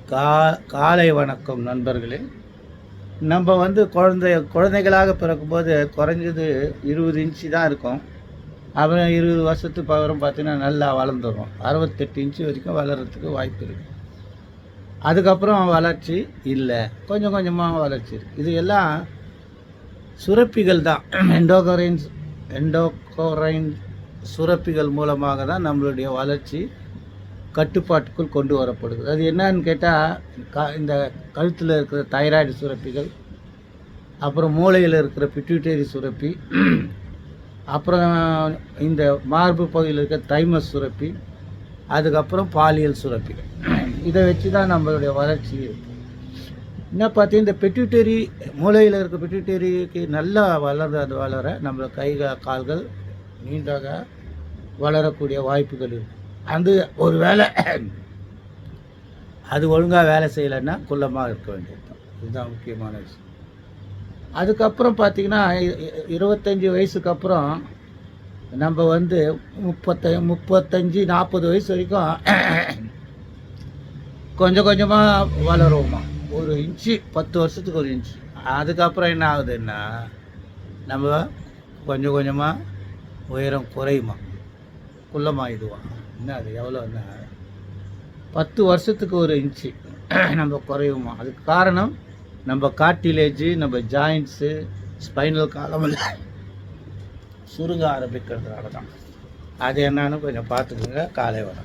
கா காலை வணக்கம் நண்பர்களே. நம்ம வந்து குழந்தைகளாக பிறக்கும்போது குறைஞ்சது 20 இன்ச்சு தான் இருக்கும். அப்புறம் 20 வருஷத்துக்கு அப்புறம் பார்த்தீங்கன்னா நல்லா வளர்ந்துடும். 68 இன்ச்சு வரைக்கும் வளர்கிறதுக்கு வாய்ப்பு இருக்குது. அதுக்கப்புறம் வளர்ச்சி இல்லை, கொஞ்சம் கொஞ்சமாக வளர்ச்சி இருக்குது. இது எல்லாம் சுரப்பிகள் தான். எண்டோக்ரைன் சுரப்பிகள் மூலமாக தான் நம்மளுடைய வளர்ச்சி கட்டுப்பாட்டுக்குள் கொண்டு வரப்படுது. அது என்னன்னு கேட்டால், இந்த கழுத்தில் இருக்கிற தைராய்டு சுரப்பிகள், அப்புறம் மூளையில் இருக்கிற பிட்யூட்டரி சுரப்பி, அப்புறம் இந்த மார்பு பகுதியில் இருக்கிற தைமஸ் சுரப்பி, அதுக்கப்புறம் பாலியல் சுரப்பிகள். இதை வச்சு தான் நம்மளுடைய வளர்ச்சி இருக்குது. என்ன பார்த்தீங்கன்னா, இந்த பிட்யூட்டரி மூளையில் இருக்கிற பிட்யூட்டரிக்கு நல்லா வளர நம்ம கை கால்கள் நீண்டாக வளரக்கூடிய வாய்ப்புகள் இருக்குது. அது ஒரு வேளை அது ஒழுங்காக வேலை செய்யலைன்னா குள்ளமாக இருக்க வேண்டியது தான். இதுதான் முக்கியமான விஷயம். அதுக்கப்புறம் பார்த்திங்கன்னா 25 வயசுக்கு அப்புறம் நம்ம வந்து 35-40 வயசு வரைக்கும் கொஞ்சம் கொஞ்சமாக வளருவோமா. 1 இன்ச்சு 10 வருஷத்துக்கு 1 இன்ச்சு. அதுக்கப்புறம் என்ன ஆகுதுன்னா நம்ம கொஞ்சம் கொஞ்சமாக உயரம் குறையுமா, குள்ளமாகிடுவோம். என்ன அது எவ்வளோன்னா 10 வருஷத்துக்கு 1 இன்ச்சு நம்ம குறையுமா. அதுக்கு காரணம் நம்ம கார்டிலேஜு, நம்ம ஜாயின்ட்ஸு, ஸ்பைனல் காலம் சுருங்க ஆரம்பிக்கிறதுனால தான். அது என்னன்னு கொஞ்சம் பார்த்துக்குங்க. காலை வணக்கம்.